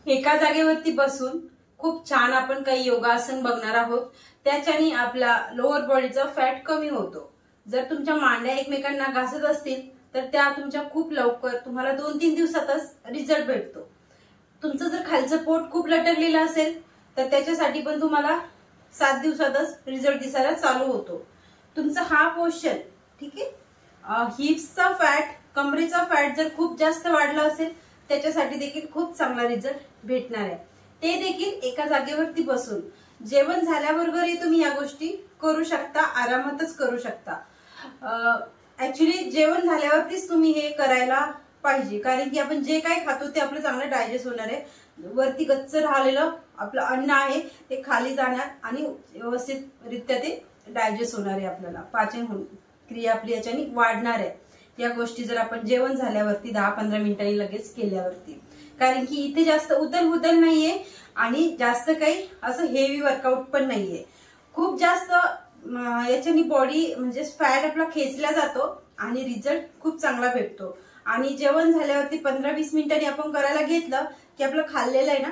एका जागेवरती बसून खूप छान आपण काही योगासन बघणार आहोत। त्याच्याने आपला लोअर बॉडीचा फॅट कमी होतो। जर तुमच्या मांड्या एकमेकांना घासत असतील तर त्या तुमच्या खूप लवकर तुम्हाला 2-3 दिवसातच रिझल्ट भेटतो। तुमचं जर खालचं पोट खूप लटकलेलं असेल तर त्याच्यासाठी पण तुम्हाला 7 दिवसातच रिझल्ट दिसायला चालू होतो। तुमचा हा पोस्चर ठीक आहे। हिप्सचा फॅट, कमरेचा फॅट जर खूप जास्त वाढला असेल त्याच्यासाठी देखील खूप चांगला रिझल्ट भेटणार आहे। ते देखील एका जागेवरती बसून जेवण झाल्याबरोबरही तुम्ही या गोष्टी करू शकता, आरामातच करू शकता। ऍक्च्युली जेवण झाल्यावरतीच तुम्ही हे करायला पाहिजे, कारण की आपण जे काही खातो ते आपलं चांगलं डायजेस्ट होणार आहे। वरती गच्च राहिलेलं आपलं अन्न आहे ते खाली जाणार आणि व्यवस्थितरित्या ते डायजेस्ट होणार आहे। आपल्याला पाचन क्रिया आपली याच्याने वाढणार आहे या गोष्टी जर आपण जेवण झाल्यावरती 10-15 मिनिटांनी लगेच केल्यावरती। कारण की इथे जास्त उदल नाहीये आणि जास्त काही असं हेवी वर्कआउट पण नाहीये। खूप जास्त याच्याने बॉडी म्हणजे फॅट आपला खेचला जातो आणि रिझल्ट खूप चांगला भेटतो। आणि जेवण झाल्यावरती 15-20 मिनिटांनी आपण करायला घेतलं की आपलं खाल्लेलं आहे ना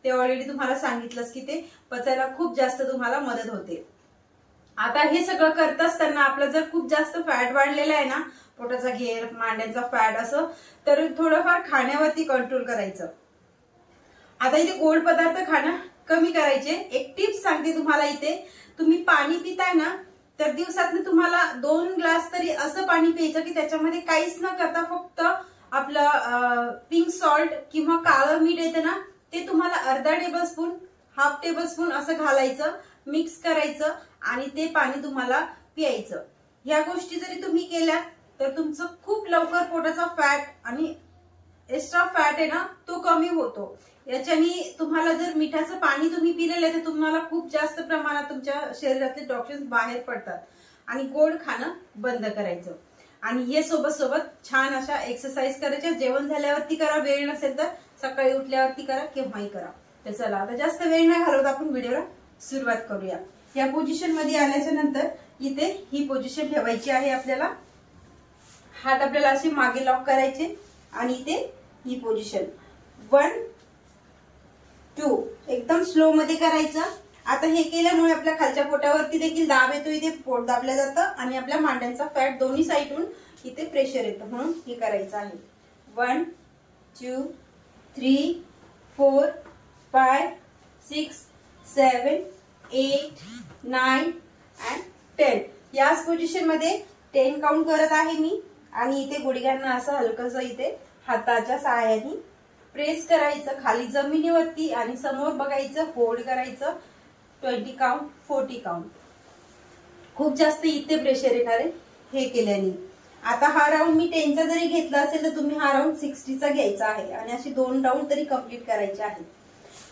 ते ऑलरेडी तुम्हाला सांगितलंच की ते पचायला खूप जास्त तुम्हाला मदत होते। आता हे सगळं करत असताना आपलं जर खूप जास्त फॅट वाढलेला आहे ना, पोटाचा घेर, मांड्यांचा फॅट असं, तर थोडंफार खाण्यावरती कंट्रोल करायचं। आता इथे गोड पदार्थ खाणं कमी करायचे। एक टिप्स सांगते तुम्हाला इथे, तुम्ही पाणी पिताय ना तर दिवसातनं तुम्हाला 2 ग्लास तरी असं पाणी प्यायचं की त्याच्यामध्ये काहीच न करता फक्त आपलं पिंक सॉल्ट किंवा काळं मीठ येतं ना ते तुम्हाला अर्धा टेबलस्पून, हाफ टेबलस्पून असं घालायचं, मिक्स करायचं आणि ते पाणी तुम्हाला प्यायचं। या गोष्टी जरी तुम्ही केल्या तर तुमचं खूप लवकर पोटाचा फॅट आणि एक्स्ट्रा फॅट आहे ना तो कमी होतो। याच्याने तुम्हाला जर मिठाचं पाणी तुम्ही पिलेलं आहे तर तुम्हाला खूप जास्त प्रमाणात तुमच्या शरीरातले टॉक्सिन्स बाहेर पडतात आणि गोड खाणं बंद करायचं। आणि हे सोबत छान अशा एक्सरसाइज करायच्या। जेवण झाल्यावरती करा, वेळ नसेल तर सकाळी उठल्यावरती करा, केव्हाही करा। तर चला आता जास्त वेळ नाही घालवत, आपण व्हिडिओला सुरुवात करूया। या पोझिशन मध्ये आल्याच्या नंतर इथे ही पोझिशन ठेवायची आहे आपल्याला। हात आपल्याला असे मागे लॉक करायचे आणि इथे ही पोझिशन 1 2 एकदम स्लो मध्ये करायचं। आता हे केल्यामुळे आपल्या खालच्या पोटावरती देखील दाब येतो, इथे पोट दाबलं जातं आणि आपल्या मांड्यांचा फॅट दोन्ही साईडून इथे प्रेशर येतं, म्हणून हे करायचं आहे। 1 2 3 4 5 6 7 8 9 and 10 याच पोझिशन मध्ये 10 काउंट करत आहे मी। आणि इथे गुडघ्यांना असं हलकसं इथे हाताच्या सहाय्याने प्रेस करायचं खाली जमिनीवरती आणि समोर बघायचं, होल्ड करायचं 20 काउंट 40 काउंट। खूप जास्त इथे प्रेशर येणार आहे हे केल्याने। आता हा राऊंड मी 10चा जरी घेतला असेल तर तुम्ही हा राऊंड 60चा घ्यायचा आहे आणि अशी 2 राऊंड तरी कंप्लीट करायचे आहे।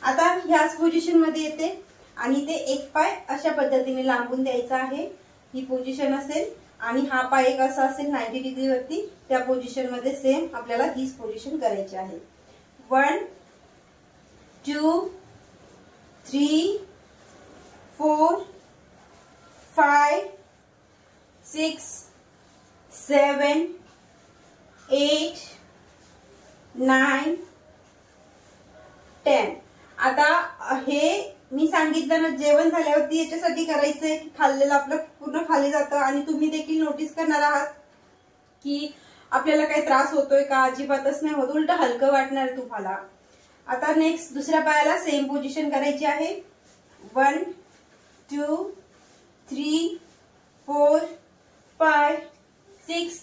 आता ह्याच पोझिशन मध्ये येते आणि इथे एक पाय अशा पद्धतीने लांबून द्यायचा आहे, ही पोझिशन असेल। आणि हा पाय एक असा असेल 90 डिग्री वरती, त्या पोझिशन मध्ये सेम आपल्याला हीच पोझिशन करायची आहे। 1 2 3 4 5 6 7 8 9 10 आता हे मी सांगितलं ना जेवण झाल्यावरती याच्यासाठी करायचंय की खाल्लेलं आपलं पूर्ण खाली जातं आणि तुम्ही देखील नोटीस करणार आहात की आपल्याला काही त्रास होतोय का, अजिबातच नाही होत, उलट हलकं वाटणार तुम्हाला। आता नेक्स्ट दुसऱ्या पायाला सेम पोझिशन करायची आहे। 1 2 3 4 5 6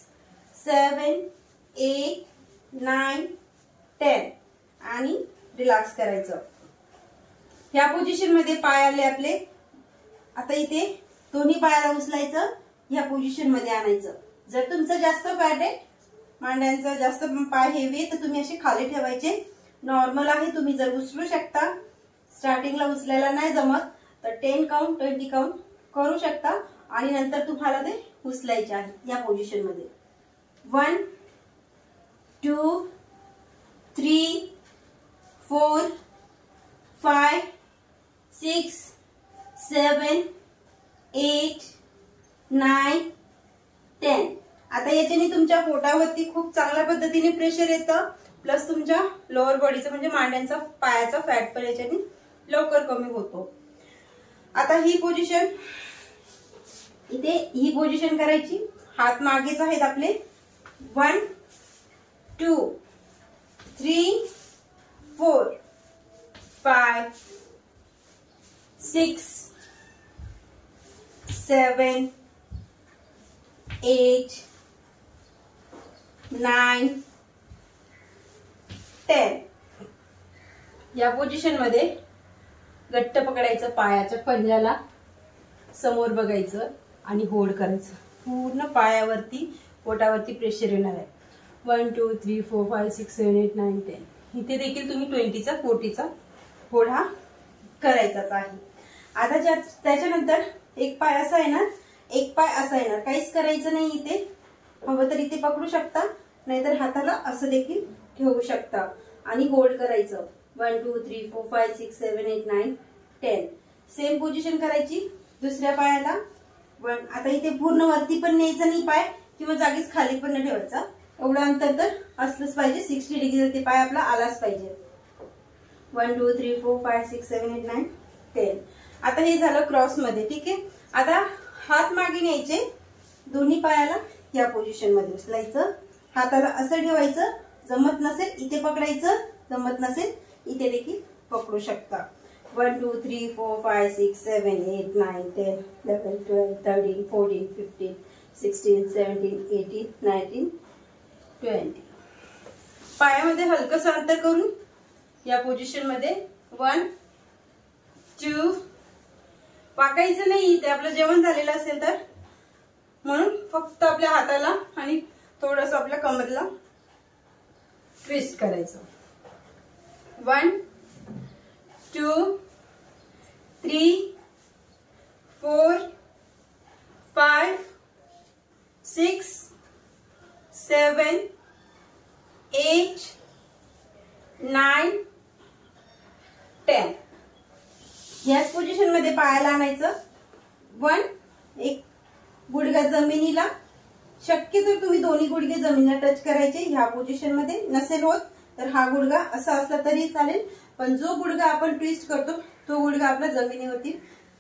7 8 9 10 आणि रिलॅक्स करायचं। ह्या पोझिशन मध्ये पाय आले आपले। आता इथे दोन्ही पायाला उचलायचं, ह्या पोझिशन मध्ये आणायचं। जर तुमचं जास्त फॅट आहे, मांड्यांचा जास्त पाय हेवी आहे तर तुम्ही असे खाली ठेवायचे, नॉर्मल आहे तुम्ही जर उचलू शकता। स्टार्टिंगला उचलायला नाही जमत तर 10 काउंट 20 काउंट करू शकता आणि नंतर तुम्हाला ते उचलायचे आहे या पोझिशन मध्ये। 1 2 3 4 5 6 7 8 9 10 आता याच्याने तुमच्या पोटावरती खूप चांगल्या पद्धतीने प्रेशर येतं, प्लस तुमच्या लोअर बॉडीचा म्हणजे मांड्यांचा पायाचा फॅट पण याच्याने लवकर कमी होतो. आता ही पोझिशन इथे ही पोझिशन करायची. हात मागेच आहेत आपले. 1 2 3 4 5 6 7 8 9 10. या पोझिशन मध्ये घट्ट पकडायचं, पायाच्या पंजाला समोर बघायचं आणि होल्ड करायचं. पूर्ण पायावरती पोटावरती प्रेशर येणार आहे. 1 2 3 4 5 6 7 8 9 10. इथे देखील तुम्ही 20चा 40चा होल्ड हा करायचाच आहे. आता त्याच्यानंतर एक पाय असा येणार, एक पाय असा येणार. काहीच करायचं नाही. इथे हवं तर इथे पकडू शकता, नाहीतर हाताला असं देखील ठेवू शकता आणि होल्ड करायचं. 1 2 3 4 5 6 7 8 9 10. सेम पोझिशन करायची दुसऱ्या पायाला. आता इथे पूर्ण वरती पण न्यायचं नाही पाय, किंवा जागीच खाली पण नाही ठेवायचा. एवढं अंतर तर असलंच पाहिजे. 60 डिग्री ते पाय आपला आलाच पाहिजे. 1 2 3 4 5 6 7 8 9 10. आता हे झालं क्रॉस मध्ये. ठीक आहे. आता हात मागे न्यायचे, दोन्ही पायाला या पोझिशन मध्ये उचलायचं. हाताला असं ठेवायचं. जमत नसेल इथे पकडायचं, जमत नसेल इथे देखील पकडू शकता. 1 2 3 4 5 6 7 8 9 10 11 12 13 14 15 16 17 18 19 20. पायामध्ये हलकंसं अंतर करून या पोझिशन मध्ये 1 2. वाकायचं नाही. इथे आपलं जेवण झालेलं असेल तर, म्हणून फक्त आपल्या हाताला आणि थोडंसं आपल्या कमरेला ट्विस्ट करायचं. 1 2 3 4 5 6 7 8 9 10. याच पोझिशन मध्ये पायाला आणायचं. 1. एक गुडघा जमिनीला, शक्यतो तुम्ही दोन्ही गुडघे जमिनीला टच करायचे ह्या पोझिशन मध्ये. नसेल होत तर हा गुडघा असा असला तरी चालेल, पण जो गुडघा आपण ट्विस्ट करतो तो गुडघा आपल्या जमिनीवरती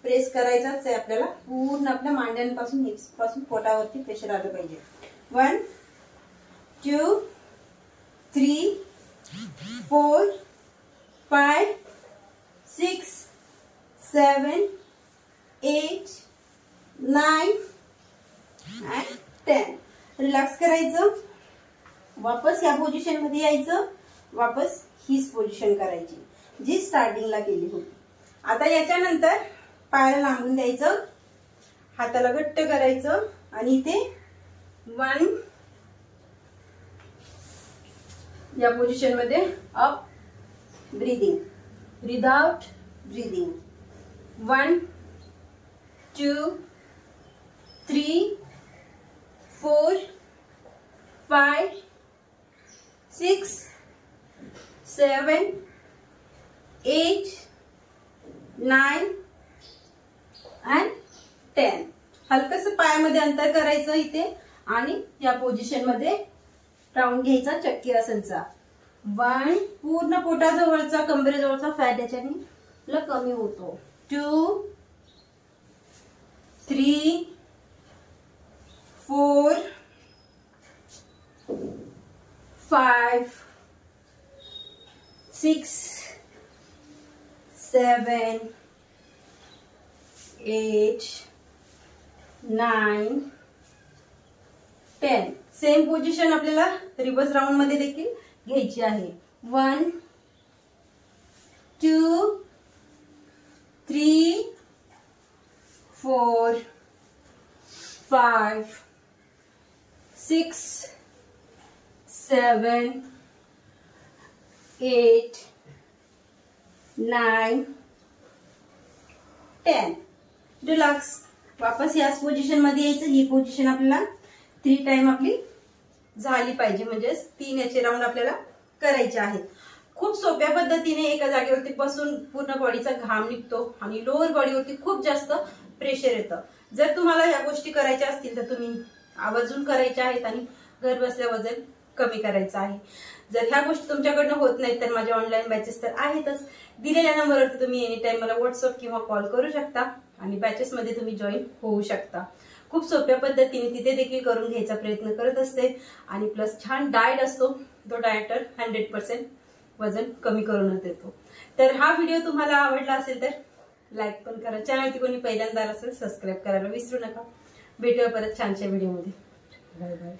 प्रेस करायचाच आहे आपल्याला. पूर्ण आपल्या मांड्यांपासून हिप्स पासून पोटावरती प्रेशर आलं पाहिजे. 1 2 3 4 5 6 7 8 9 and 10. रिलॅक्स करायचं. वापस या पोझिशन मध्ये यायचं. वापस हीच पोझिशन करायची जी स्टार्टिंगला केली होती. आता याच्यानंतर पायाला लांबून द्यायचं, हाताला घट्ट करायचं आणि इथे 1 या पोझिशन मध्ये up, breathing, breathe out, breathing. 1 2 3 4 5 6 7 8 9 and 10. हलकसं पायामध्ये अंतर करायचं इथे आणि या पोझिशन मध्ये राऊंड घ्यायचा चक्की आसनचा. 1 पूर्ण पोटाजवळचा कंबरेजवळचा फॅट याच्याने कमी होतो. 2 3 4 5 6 7 8 9 10. सेम पोझिशन आपल्याला रिव्हर्स राऊंड मध्ये देखील घ्यायची आहे. 1 2 3 4 5 6 7 8 9 10. रिलॅक्स. वापस याच पोझिशन मध्ये यायचं. ही पोझिशन आपल्याला 3 टाइम आपली झाली पाहिजे, म्हणजे 3 याचे राऊंड आपल्याला करायचे आहेत. खूप सोप्या पद्धतीने एका जागेवरती बसून पूर्ण बॉडीचा घाम निघतो आणि लोअर बॉडीवरती खूप जास्त प्रेशर येतं. जर तुम्हाला या गोष्टी करायच्या असतील तर तुम्ही आवर्जून करायच्या आहेत आणि घर बसल्या वजन कमी करायचं आहे. जर ह्या गोष्टी तुमच्याकडनं होत नाहीत तर माझ्या ऑनलाईन बॅचेस तर आहेतच. दिलेल्या नंबरवरती तुम्ही एनी टाइम मला व्हॉट्सअप किंवा कॉल करू शकता आणि बॅचेस मध्ये तुम्ही जॉईन होऊ शकता. खूप सोप्या पद्धतीने तिथे देखील करून घ्यायचा प्रयत्न करत असते आणि प्लस छान डाएट असतो. तो डाएटर 100% वजन कमी करूनच देतो. तर हा व्हिडिओ तुम्हाला आवडला असेल तर लाईक पण करा. चॅनलवरती कोणी पहिल्यांदा असेल सबस्क्राईब करायला विसरू नका. भेटूया परत छानशा व्हिडिओमध्ये. Bye bye.